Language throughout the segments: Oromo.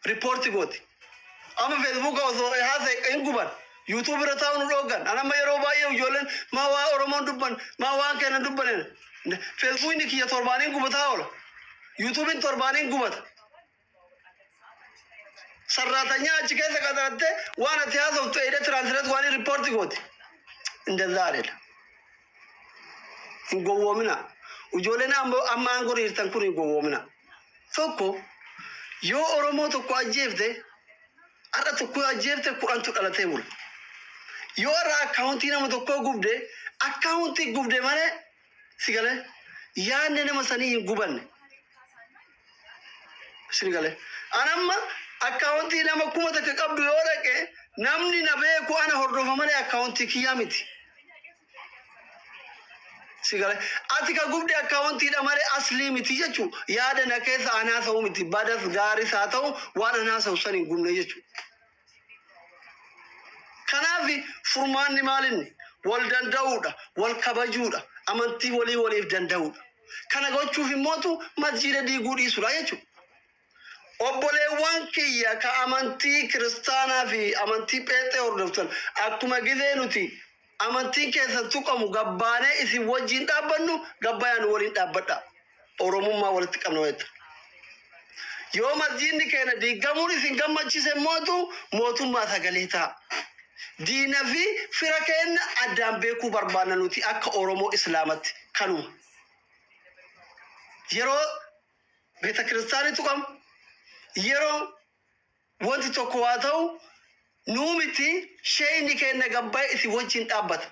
report gooti. Ama Facebook osoo haasa hin guban. YouTube irra taa'uun dhoogan. Anamma yeroo baay'ee ijoolleen maa waa Oromoon dubban maa waan keenya dubbanen. Facebook ni kiyya torbaaniin gubataa oola. YouTubein torbaaniin gubata. Sarraatanya achi keessa qaxarattee waan ati haasoftu edee translate waan report gooti. እንደዛ አይደለም ጎወምና ujoolleen amma aangoo hirtan kun goowwomna tokko yoo oromoo tokko ajjeefte arra tokko ajjeefte kurantu dhalatee bula yoo arra akkaawuntii nama tokko gubde akkaawuntii gubde malee sigale yaanne nama sanii hin gubanne sigale anamma akkaawuntii nama kuma takka qabdu yoo dhaqe namni na beeku ana hordofa malee akkaawuntii kiyyaa miti sigale ati ka gubde akkaawuntii dha malee aslii miti jechu yaada na keessa anaa sa'u miti badas gaarii saa ta'u waan anaa sa'u san hin gubne jechu kanaafi furmaanni maalinni wal danda'uudha wal kabajuudha amantii waliif danda'uudha kana gochuuf immootu masjiida diiguu dhiisudha jechu obboleewwan kiyya ka amantii kiristaanaa fi amantii pheenxee hordoftan akkuma gizee nuti amantiin keessa tuqamu gabbaanee isin wajjin dhaabbannu gabbayaan waliin dhaabbadha oromummaa walitti qabna wayta yoo masjiidni keenya diigamuun isin gammachiise mootummaa sagalee ta'a diina fi fira keenya addaan beekuu barbaanna nuti akka oromoo islaamatti kanuma yeroo beeta kiristaanii tuqamu yeroo wanti tokko waa ta'u nuumiti sheeyni keenya gabbaa isin wajjin dhaabbata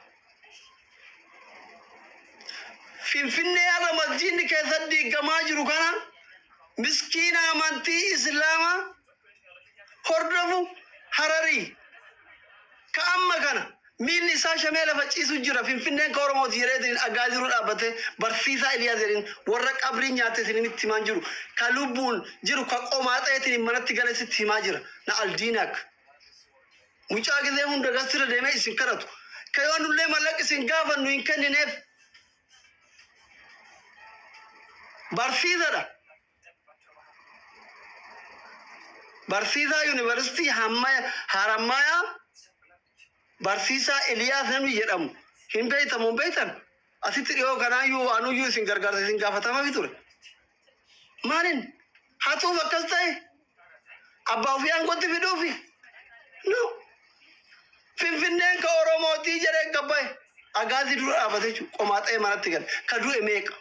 finfinnee ala masjiidni keessatti diigamaa jiru kana miskiina amantii islaamaa hordofu hararii ka amma kana miilli isaa shamee lafa ciisu jira finfinneen ka oromooti jedheetiin dhagaa jiru dhaabbate barsiisaa Iliyaas jedhin warra qabrii nyaate isin itti himaa jiru ka lubbuun jiru ka qomaa ta'eetiin manatti gala sitti himaa jira na aldiinaak mucaa gizee hunda gasira deemee isin kadhatu ka yoo nullee mallaqa isin gaafannu hin kennineef barsiisaadha barsiisaa yuunivarsiitii Harammayaa barsiisaa Iliyaas namni jedhamu hin beeytamu beeytan asitti dhiyoo kanaayyuu anuyyuu isin gargaarsa isin gaafatamafi ture maalin hatuuf akkas ta'e abbaa ofii aangootti fiduufi no finfinneen ka oromootii jedhee gabbaa'e agaazii dura dhaabate jechuudha qomaa ta'e manatti gale ka du'e meeqa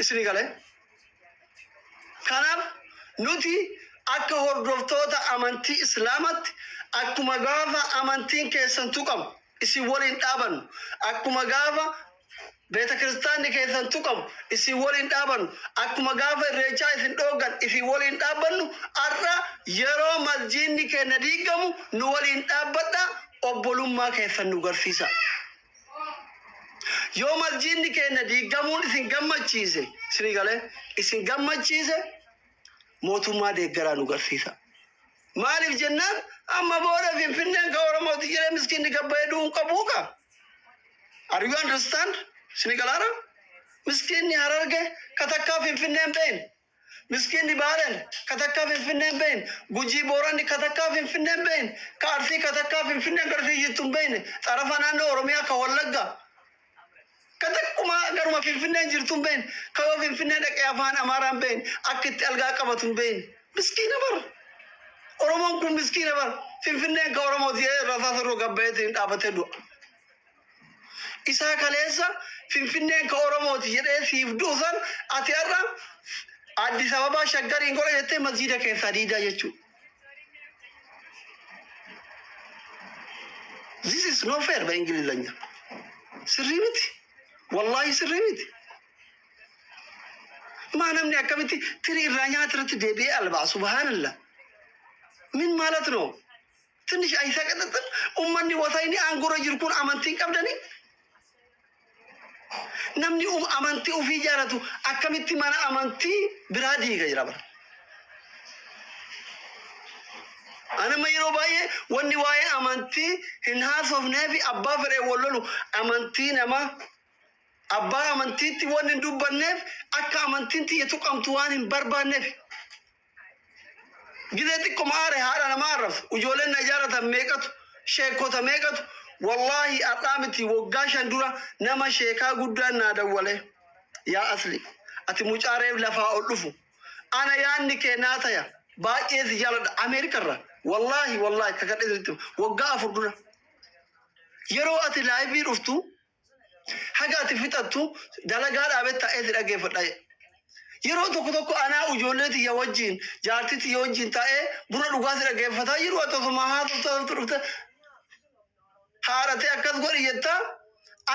isini galee kanaaf nuti akka hordoftoota amantii islaamatti akkuma gaafa amantiin keessan tuqamu isin waliin dhaabannu akkuma gaafa beeta kiristaanni keessan tuqamu isin waliin dhaabannu akkuma gaafa irreechaa isin dhoogan isin waliin dhaabbannu arra yeroo masjiidni keenya diigamu nu waliin dhaabbadha obbolummaa keessan nu garsiisa yoo masjiidni keenya diigamuun isin gammachiise isin galee isin gammachiise mootummaa deeggaraa nu garsiisa maaliif jennaan amma booda finfinneen ka oromooti jedhee miskiinni gabbayee du'uun qabuu ka are you understand isin galaara miskiinni hararge ka takkaa finfinneen beeyne miskiinni baalen ka takkaa finfinneen beeyne gujii booranni ka takkaa finfinneen beeyne ka arsii ka takkaa finfinneen garfii jirtuun beeyne xarafa naannoo oromiyaa ka wallagga ka takkuma garuma finfinneen jirtuun beeyne ka yoo finfinneen dhaqee afaan amaaraan beeyne akka itti algaa qabatuun beeyne miskiina bara oromoon kun miskiina bara finfinneen ka oromooti rasaasarroo gabbayeetiin dhaabatee du'a isaa kaleessa finfinneen ka oromooti jedhee siif duusan ati har'a Addis Ababa shaggariin godha jettee masjiida keessaa diidaa jechuudha. This is no fair by Ingilizanya. Sirrii miti. Wallahi sirrii miti. maa namni akkamitti tirii irraa nyaatirratti deebi'ee albaa subhaanallah. Min maalat ነው ትንሽ አይሰቀጥጥም ኡመኒ ወሳይኒ አንጎሮ ጅርኩን አማንቲን ቀብደኒ namni amanti ufii jaaratu akkamitti mana amanti biraa diiga jira bara anama yeroo baay'ee wanni waa'ee amanti hin haasofnee fi abbaa fedhee wallolu amantii nama abbaa amantiitti wanni dubbanneef akka amantiin tiyya tuqamtu waan hin barbaanneef جذتكم عاري هذا أنا ما أعرف وجولنا نجارة ميكت شيكوتا ميكت والله أقامتي وقاشا دورا نما شيكا قدنا دوله يا أصلي أتموش عارف لفا ألفو أنا يعني كناتا يا باقي زجال أمريكا والله كذا إذا وقع فردنا يرو أتي لايبي رفتو حاجة تفتتو دلقات أبدا إذا أجيب الأي يرو تكتوك أنا وجولتي يوجين جارتي يوجين تاء بنا لغات أجيب فتا يرو أتوما هذا ترى حارتي أكاد قولي يتا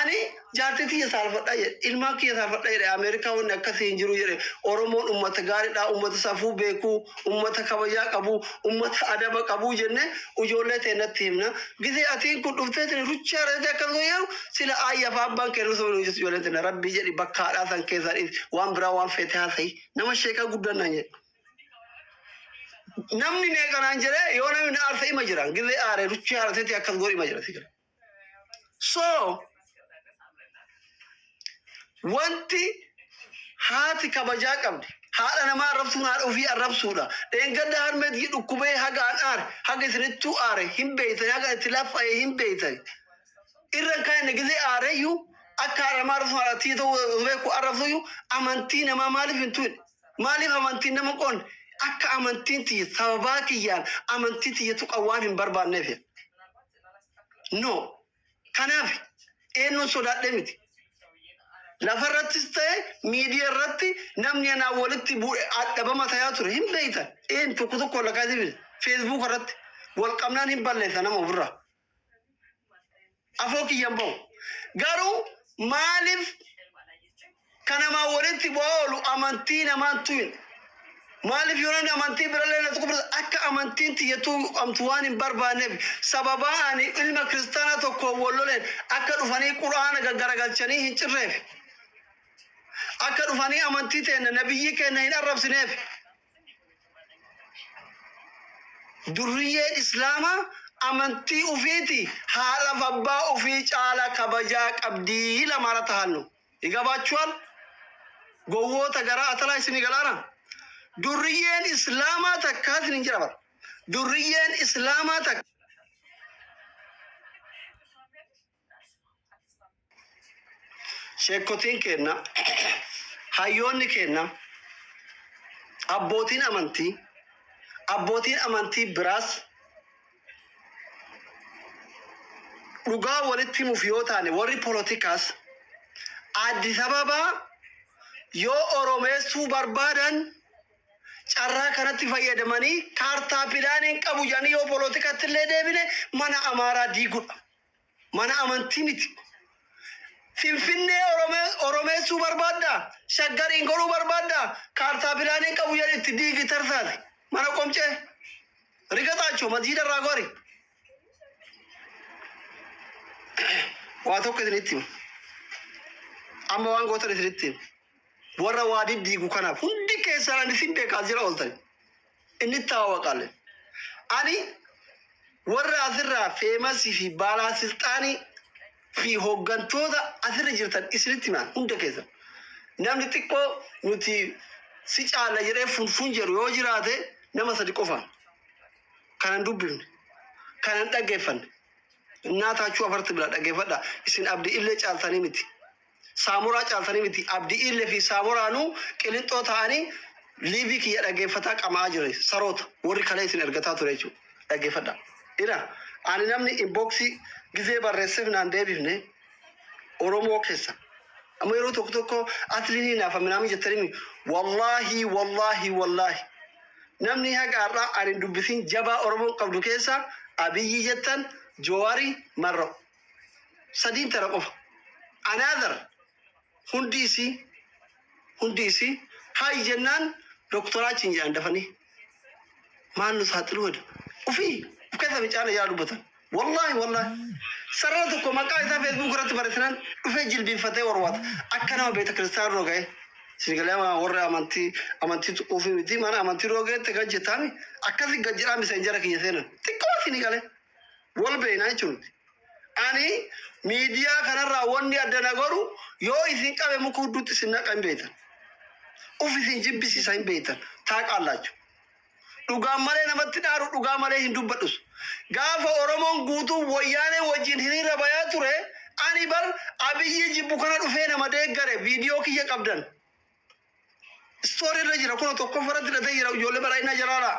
أني جارتي يسافر فتا إلما كي يسافر فتا أمريكا ونكثين جرو يري أورمون أمة غاري دا أمة سافو بيكو أمة كبايا كابو أمة أدب كابو جنة وجولتي نتيمنا جذي أتين كل أفتة رجع رجع أكاد قولي سلا آية فابان كيروسون جولتي ربي جري بكار أثن كذا وان برا وان فتح سي نما شيكا قدرنا نجى نمني نيكا نجرة يونا من أرثي مجران جذي آره رجع رجع أكاد قولي مجرا سكر so wanti haati kabajaa qabdi haadha namaa arrabsuun haadha ofii arrabsuudha dheengadda harmeet jedhu kubee haga an aare haga isinittuu aare hin beeytan haga itti laffa'ee hin beeytan irran kaane gizee aareyyuu akka haadha namaa arrabsuun haadha tiitoo beeku arrabsuyyuu amantii namaa maaliif hin tuine maaliif amantiin nama qoonne akka amantiin tiyya sababaa kiyyaan amantii tiyyatu qawwaan hin barbaanneef no kanaaf eenyuun sodaadhee miti lafarrattis ta'e miidiyaa irratti namni anaa walitti bu'e adhabama tayaa ture hin beeytan tokko lakkaatiif feesbuuk irratti wal qabnaan hin balleessa nama ofirraa afoo kiyyan bahu garuu maaliif kanamaa walitti bu'aa oolu amantii namaan tuyin maaliif yoo namni amantii birallee na tokko akka amantiin tiyyatu amtu waan hin barbaanneef sababaa ani ilma kiristaana tokko walloleen akka dhufanii quraana gaggaragalchanii hin cirreef akka dhufanii amantii teenya nabiyyi keenya hin arrabsineef durriyyeen islaamaa amantii ufiiti haala abbaa ufii caala kabajaa qabdii lamaara tahannu igabaachuwal gowwoota garaa atalaa isinii galaana durriyyeen islaamaa takkaatin hin jira bara durriyyeen islaamaa takka sheekotiin kenna hayyoonni kenna abbootiin amantii biraas dhugaa walitti himuuf yoo taane warri poolotikaas Addis Ababaa yoo oromeessuu barbaadan carraa kanatti fayyadamanii kaartaa pilaaniin qabu jedhanii yoo poolotikatti illee deebine mana amaaraa diigudha mana amantii miti finfinnee oromeessuu barbaadda shaggariin godhuu barbaadda kaartaa pilaaniin qabu jedhanii itti diigi tarsaati mana qomcee rigaxaachoo masjiida irraa gori waa tokko isinitti himu amma waan gootan isinitti himu warra waa diigu kanaaf hundi keessaan isin beekaa jira ooltan inni taawaqalle ani warra asirraa feemasii fi baalaa silxaanii fi hooggantoota asirra jirtan isinitti himan hunda keessa namni xiqqoo nuti si caala jedhee funfun jedhu yoo jiraate nama sadi qofaan kanan dubbifne kanan dhaggeeffanne naataachuu afarti bira dhaggeeffadha isin abdii illee caaltanii miti saamuraa caaltanii miti abdii illee fi saamuraanuu qilixxoo ta'anii liivii kiyya dhaggeeffataa qamaa jire saroota warri kalee isin ergataa ture jechuudha dhaggeeffadha ila ani namni inboxii gizee barreesseef naan deebifne oromoo keessa amma yeroo tokko atliinii naafa minaami jettanii wallahi namni haqaarraa ani dubbisin jabaa oromoo qabdu keessa abiyyi jettan jowaari marro sadiin tara qofa another hundi isi hay jennaan doktoraachiin jedhan dafanii maal nu saaxilu wada ufii keessa bicaana yaa dubbatan wallahi sarara tokko maqaa isaa feesbuuk irratti barreessinaan dhufee jilbiinfatee warwaata akka nama beeta kiristaanaa rooga'e sinigaleema warra amantii tuquufi miti mana amantii roogeetti gajjetaami akkasi gajjedhaan bisa injara kiyya seenan xiqqoo sinigale wal beeknaa jechuun ani miidiyaa kanarraa wanni adda godhu yoo isin qabe muka hudduutti isin naqa hin beektan uf isin jibbisiisa hin beektan taaqaallachu dhugaan malee namatti dhaaru dhugaa malee hin dubbadhus. Gaafa Oromoon guutuu wayyaanee wajjin hiriira bayaa ture ani bar Abiyyi jibbu kana dhufee nama deeggare viidiyoo kiyya qabdan. Story irra jira kun tokko faratti dhate jira ijoollee baraayina jiraala.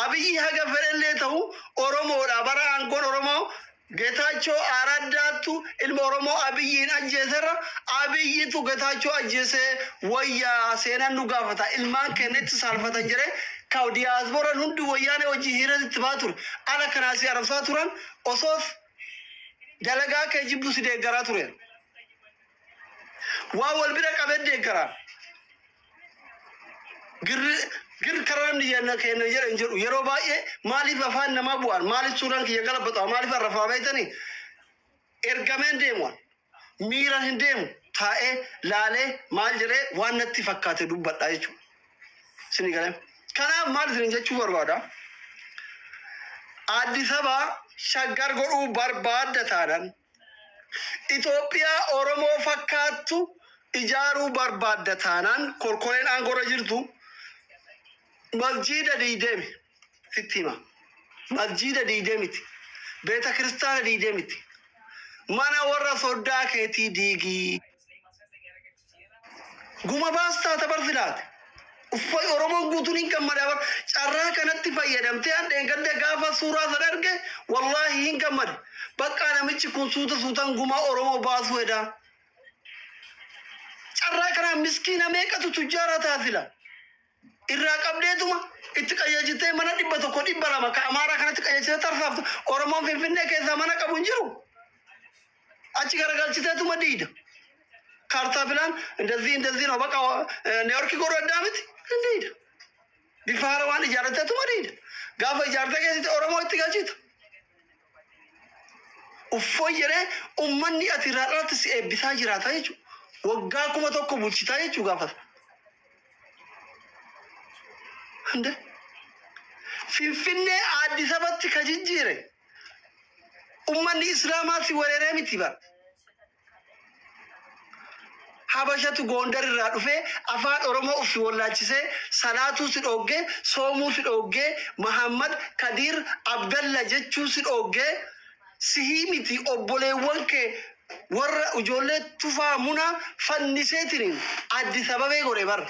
Abiyyi haga fedhellee ta'u Oromoodha bara aangoon Oromoo Getaachoo Araddaattu ilma Oromoo Abiyyiin ajjeeserra Abiyyitu Getaachoo ajjeesee wayyaa seenaan nu gaafata ilmaan kennetti saalfatan jedhee kaw diyaaspooraan hundi wayyaanee hojii hiriirratti baa ture ala kanaasii arabsaa turan osoof dalagaa kee jibbu si deeggaraa ture. Waa wal bira qabee deeggaraa. Gir karam ni yana kene jere njeru yero baay'ee maaliif afaan nama bu'an maaliif suuraan kiyya galabatu maaliif arrafaa beeytani ergameen deemu miira hin deemu taa'ee laalee maal jedhee waan natti fakkaate dubbadha jechuudha. Sini galee kanaaf maal isin jechuu barbaada Addis Ababa shaggar godhuu barbaadda taadhaan Itoophiyaa Oromoo fakkaattu ijaaruu barbaadda taanaan korkoreen aangorra jirtu مسجد ديدمي فتيما مسجد ديدميتي بيت كريستال ديدميتي مانا ورا صداك تي ديجي قوما باستا تبرزلات ufay Oromoo guutuun hin gammade abar carraa kanatti fayyadamtee an dheengadde gaafa suuraa sana arge wallahi hin gammade bakka namichi kun suutaan gumaa Oromoo baasu edha carraa kana miskiina meeqatu tujjaara taasila irraa qabdeetuma itti qayyajitee mana 100 ka Amaaraa kanatti qayyajitee tarsaaftu Oromoon Finfinnee keessaa mana qabu hin jiru achi garagalchiteetuma diida kaartaa filan እንደዚህ ነው በቃ ኒውዮርክ ጎሮ አዳምት እንዴት ቢፋራዋን ijaarrateetuma diida gaafa ijaartee keessatti Oromoo itti galchita uffoyyere ummanni ati irraadhaatti si eebbisaa jiraata jechuudha waggaa 1,000 bulchitaa jechuudha gaafa Ande Finfinnee Addis Ababatti ka jijjiire ummanni Islaamaa si weeraree miti ba Habashatu Gondar irraa dhufee afaan Oromoo ufi wallaachisee salaatu si dhoggee soomuu si dhoggee Muhammad Kadir Abdalla jechuu si dhoggee sihii miti obboleewwan kee warra ijoollee tufaa muna fanniseetiin Addis Ababee godhe bar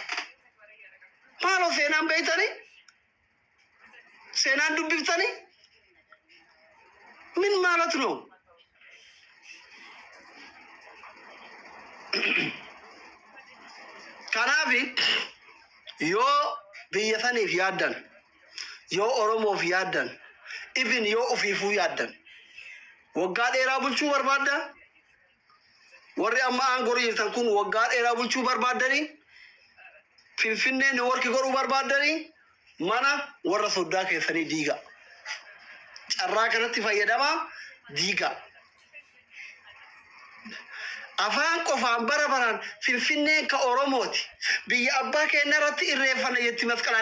Maalo seenaan beeytanii seenaan dubbiftanii min maalatu ነው kanaafi yoo biyya saniif yaaddan yoo Oromoof yaaddan ibin yoo ofiifuu yaaddan waggaa dheeraa bulchuu barbaadda warri amma aangoo jirtan kun waggaa dheeraa bulchuu barbaaddanii Finfinnee Niiwoorkii godhuu barbaadanii mana warra soddaa keessanii diiga carraa kanatti fayyadamaa diiga afaan qofaan bara baraan Finfinnee ka Oromooti biyya abbaa keenya irratti irreeffana jetti masqala